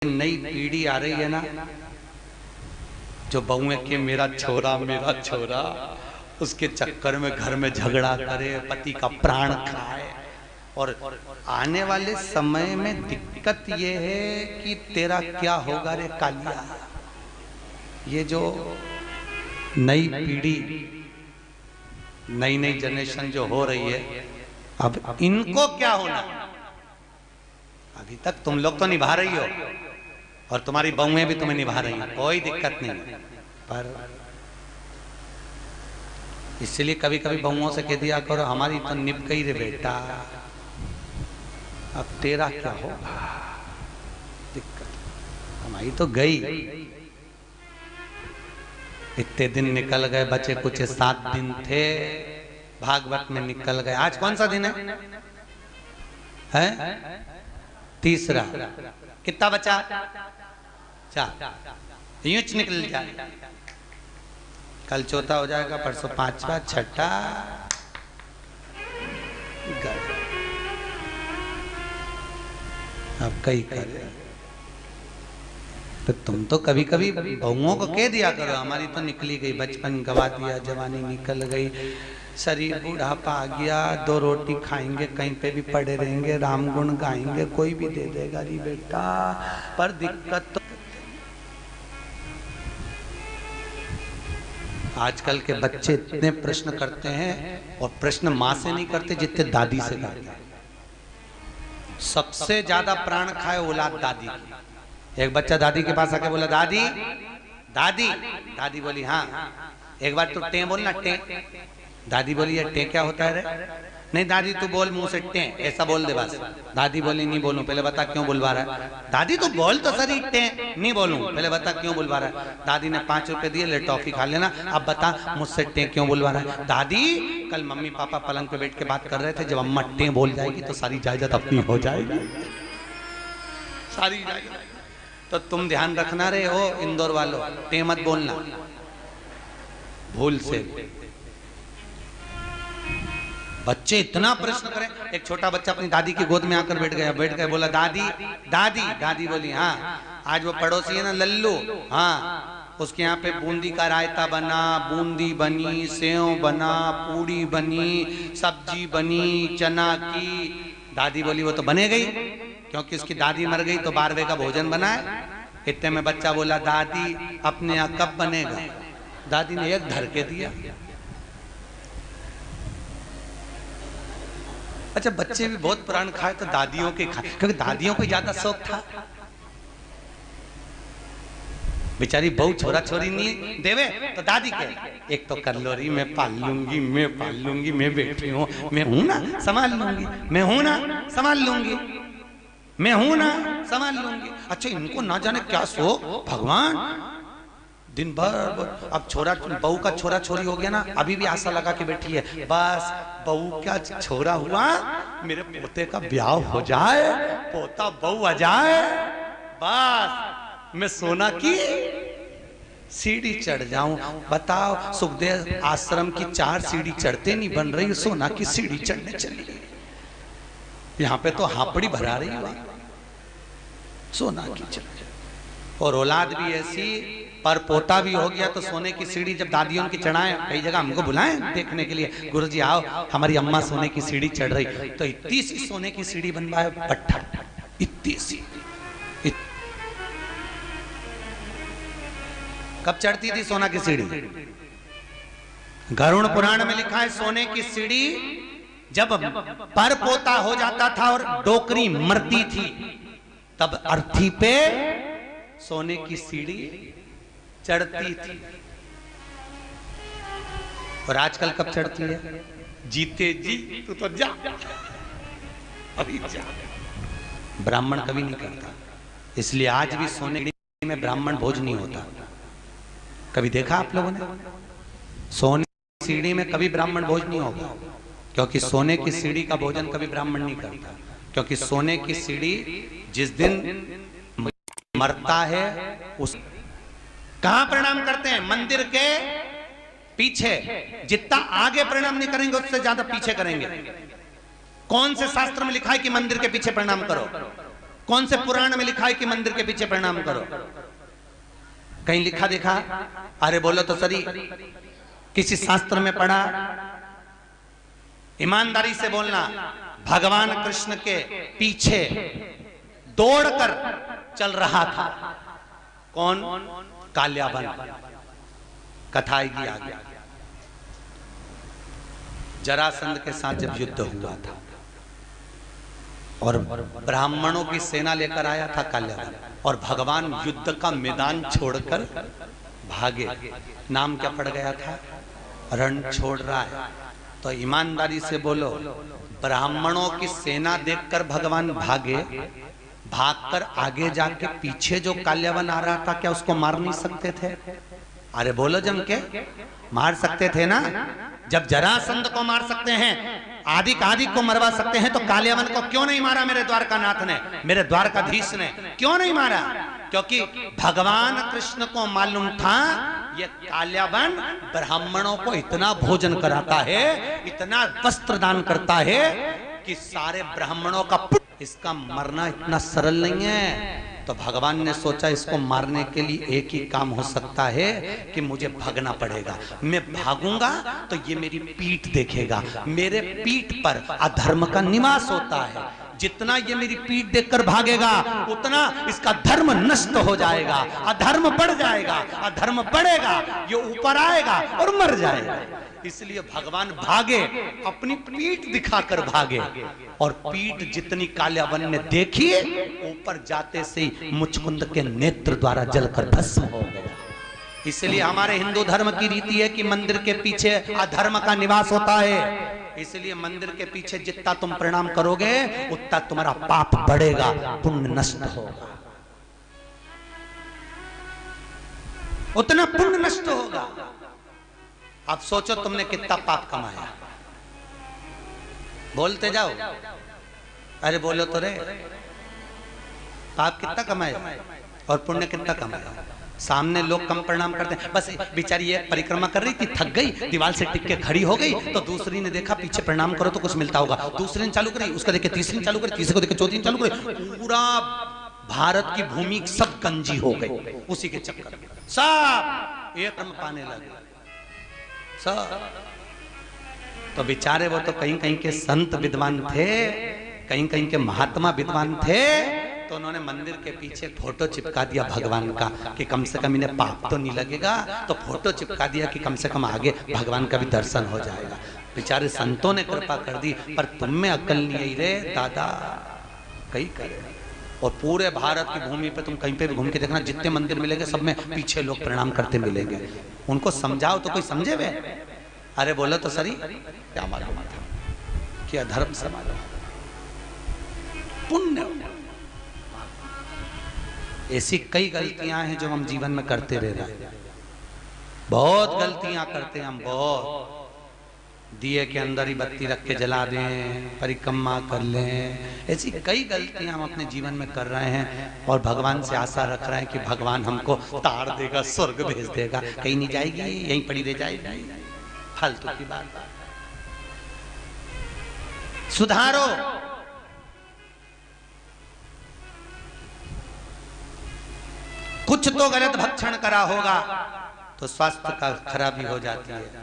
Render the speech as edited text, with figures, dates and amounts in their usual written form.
नई पीढ़ी आ रही है ना, जो बहुएं के मेरा छोरा उसके चक्कर में घर में झगड़ा करे, पति का प्राण खाए। और आने वाले समय में दिक्कत ये है कि तेरा क्या होगा रे कालिया। ये जो नई पीढ़ी, नई जनरेशन जो हो रही है, अब इनको क्या होना। अभी तक तुम लोग तो निभा रही हो और तुम्हारी बहुएं भी तुम्हें निभा रही हैं, कोई दिक्कत नहीं। पर इसलिए कभी कभी बहुओं से कह दिया करो, हमारी तो निभ गई रे बेटा, अब तेरा क्या होगा। दिक्कत हमारी तो गई। इतने दिन निकल गए, बचे कुछ 7 दिन थे, भागवत में निकल गए। आज कौन सा दिन है? तीसरा। कितना बचा? 4। यूं निकल जाए। कल चौथा हो जाएगा, परसों 5वां, 6ठा। अब कई करे तो तुम तो कभी कभी बहुओं को कह दिया करो, हमारी तो निकली गई, बचपन गवा दिया, जवानी निकल गई, शरीर बुढ़ापा आ गया, 2 रोटी खाएंगे, कहीं पे भी पड़े रहेंगे, राम गुण गाएंगे, कोई भी दे देगा री बेटा। पर दिक्कत तो आजकल के बच्चे इतने प्रश्न करते हैं, और प्रश्न माँ से नहीं करते जितने दादी से करते हैं। सबसे ज्यादा प्राण खाए औलाद दादी की। एक बच्चा दादी के पास आके बोला, दादी दादी। दादी बोली हाँ। एक बार तो टे बोलना, टे। दादी बोली ये टे क्या होता है रे? नहीं दादी तू बोल मुंह से टे, ऐसा बोल दे बस। दादी बोली नहीं बोलूं, पहले बता क्यों बुलवा रहा है। दादी तू बोल तो सही, टे। नहीं बोलूं, पहले बता क्यों बुलवा रहा है। दादी ने 5 रुपए दिए, ले टॉफी खा लेना, अब बता मुझसे टे क्यों बुलवा रहा है। दादी कल मम्मी पापा पलंग पे बैठ के बात कर रहे थे, जब अम्मा टे बोल जाएगी तो सारी जायदाद अपनी हो जाएगी, सारी जायदाद। तो तुम ध्यान रखना रे हो इंदौर वालों, टे मत बोलना भूल से। बच्चे इतना प्रश्न करें। एक छोटा बच्चा अपनी दादी की गोद में आकर बैठ गया, बोला दादी दादी। दादी बोली हाँ। आज वो पड़ोसी है ना लल्लू, हाँ, उसके यहाँ पे बूंदी का रायता बना, बूंदी बनी, सेव बना, पूड़ी बनी, सब्जी बनी, चना की। दादी बोली वो तो बने गई, क्योंकि उसकी दादी मर गई तो 12वें का भोजन बना है। इतने में बच्चा बोला दादी अपने यहाँ कब बनेगा। दादी ने एक धर के दिया। अच्छा बच्चे भी बहुत प्राण खाए तो दादियों के खाए, क्योंकि दादियों को ज्यादा शौक था। बेचारी बहू छोरा छोरी नहीं देवे तो दादी के एक तो कर लो रही, मैं पाल लूंगी, मैं पाल लूंगी, मैं बेटी हूँ, मैं हूं ना संभाल लूंगी, मैं हूं ना संभाल लूंगी, मैं हूं ना संभाल लूंगी। अच्छा इनको ना जाने क्या शौक भगवान। दिन भर अब छोरा बहू का छोरा छोरी हो गया ना, अभी भी आशा लगा के बैठी है, बस बहू क्या छोरा हुआ, मेरे पोते का ब्याह हो जाए, पोता बहू आ जाए, बस मैं सोना की सीढ़ी चढ़ जाऊं। बताओ सुखदेव आश्रम की 4 सीढ़ी चढ़ते नहीं बन रही, सोना की सीढ़ी चढ़ने चली। यहाँ पे तो हापड़ी भरा रही है सोना की चढ़। और औलाद भी ऐसी, पर पोता भी हो गया तो सोने की सीढ़ी जब दादियों की चढ़ाएं, कई जगह हमको बुलाएं देखने के लिए, गुरुजी आओ हमारी अम्मा सोने की सीढ़ी चढ़ रही, तो इतनी सी सोने की सीढ़ी बनवाए पट्टा, इतनी सी। कब चढ़ती थी सोना की सीढ़ी? गरुड़ पुराण में लिखा है सोने की सीढ़ी जब पर पोता हो जाता था और डोकरी मरती थी, तब अर्थी पे सोने की सीढ़ी चढ़ती थी। और आजकल कब चढ़ती है? जीते जी तू तो जा, अभी जा। ब्राह्मण कभी नहीं करता, इसलिए आज भी सोने में ब्राह्मण भोज नहीं होता। कभी देखा आप लोगों ने? सोने की सीढ़ी में कभी ब्राह्मण भोज नहीं होगा, क्योंकि सोने की सीढ़ी का भोजन कभी ब्राह्मण नहीं करता। क्योंकि सोने की सीढ़ी जिस दिन मरता है उस कहां प्रणाम करते हैं? मंदिर के पीछे। जितना आगे प्रणाम नहीं करेंगे उससे ज्यादा पीछे करेंगे। कौन से शास्त्र में लिखा है कि मंदिर के पीछे प्रणाम करो? कौन से पुराण में लिखा है कि मंदिर के पीछे प्रणाम करो? कहीं लिखा देखा? अरे बोलो तो सही, किसी शास्त्र में पढ़ा? ईमानदारी से बोलना। भगवान कृष्ण के पीछे दौड़कर चल रहा था कौन? काल्यावन। कथा आएगी आगे। जरासंध के साथ जब युद्ध हुआ था और ब्राह्मणों की सेना लेकर आया था काल्यावन, और भगवान युद्ध का मैदान छोड़कर भागे। नाम क्या पड़ गया था? रण छोड़ रहा है। तो ईमानदारी से बोलो, ब्राह्मणों की सेना देखकर भगवान भागे, भागकर आगे जाके पीछे जो काल्यावन आ रहा था, क्या उसको मार नहीं सकते थे? अरे बोलो जम के, मार सकते थे ना? जब जरासंध को मार सकते हैं, आदि को मरवा सकते हैं, तो काल्यावन को क्यों नहीं मारा मेरे द्वारकानाथ ने, मेरे द्वारकाधीश ने? क्यों नहीं मारा? क्योंकि भगवान कृष्ण को मालूम था ये काल्यावन ब्राह्मणों को इतना भोजन कराता है, इतना वस्त्र दान करता है कि सारे ब्राह्मणों का इसका मरना इतना सरल नहीं है। तो भगवान ने सोचा इसको मारने के लिए एक ही काम हो सकता है कि मुझे भागना पड़ेगा। मैं भागूंगा तो ये मेरी पीठ देखेगा, मेरे पीठ पर अधर्म का निवास होता है। जितना ये मेरी पीठ देखकर भागेगा उतना इसका धर्म नष्ट हो जाएगा, अधर्म बढ़ जाएगा, अधर्म बढ़ेगा, ये ऊपर आएगा और मर जाएगा। इसलिए भगवान भागे, अपनी पीठ दिखाकर भागे, और पीठ जितनी काल्यावन ने देखी, ऊपर जाते से मुचकुंद के नेत्र द्वारा जलकर भस्म हो गया। इसलिए हमारे हिंदू धर्म की रीति है कि मंदिर के पीछे अधर्म का निवास होता है। इसलिए मंदिर के पीछे जितना तुम प्रणाम करोगे उतना तुम्हारा पाप बढ़ेगा, पुण्य नष्ट होगा, उतना पुण्य नष्ट होगा। अब सोचो तुमने कितना पाप कमाया, बोलते जाओ। अरे बोलो तो रे, पाप कितना कमाया और पुण्य कितना कमाया? सामने लोग कम प्रणाम करते हैं, बस बेचारी ये परिक्रमा कर रही थी, थक गई, दीवार से टिक के खड़ी हो गई, तो दूसरी ने देखा पीछे प्रणाम करो तो कुछ मिलता होगा, दूसरी ने चालू करी, उसका देखे तीसरी ने चालू करी, तीसरे को देखे चौथी ने चालू करी, पूरा भारत की भूमि सब गंजी हो गई उसी के चक्कर में। सब एक रंग पाने लगे सब। तो बेचारे वो तो कहीं कहीं के संत विद्वान थे, कहीं कहीं के महात्मा विद्वान थे, तो उन्होंने मंदिर के पीछे फोटो चिपका दिया भगवान का कि कम से कम इन्हें पाप तो नहीं लगेगा, तो फोटो चिपका दिया कि कम से कम आगे भगवान का भी दर्शन हो जाएगा। बेचारे संतों ने कृपा कर दी, पर तुम में अक्ल नहीं आई रे दादा, कहीं करे। और पूरे भारत की भूमि पे तुम कहीं पे भी घूम के देखना, जितने मंदिर मिलेंगे सब में पीछे लोग प्रणाम करते मिलेंगे। उनको समझाओ तो कोई समझे वे? अरे बोलो तो सही, क्या मालूम था कि अधर्म समाज पुण्य। ऐसी कई गलतियां हैं जो हम जीवन में करते रह रहे हैं, बहुत गलतियां करते हैं हम, बहुत। दिए के अंदर ही बत्ती रख के जला दें, परिक्रमा कर लें, ऐसी कई गलतियां हम अपने जीवन में कर रहे हैं, और भगवान से आशा रख रहे हैं कि भगवान हमको तार देगा, स्वर्ग भेज देगा। कहीं नहीं जाएगी, यहीं पड़ी रह जाएगी, फालतू की बात। सुधारो। कुछ तो गलत भक्षण करा होगा तो स्वास्थ्य का खराबी हो जाती है।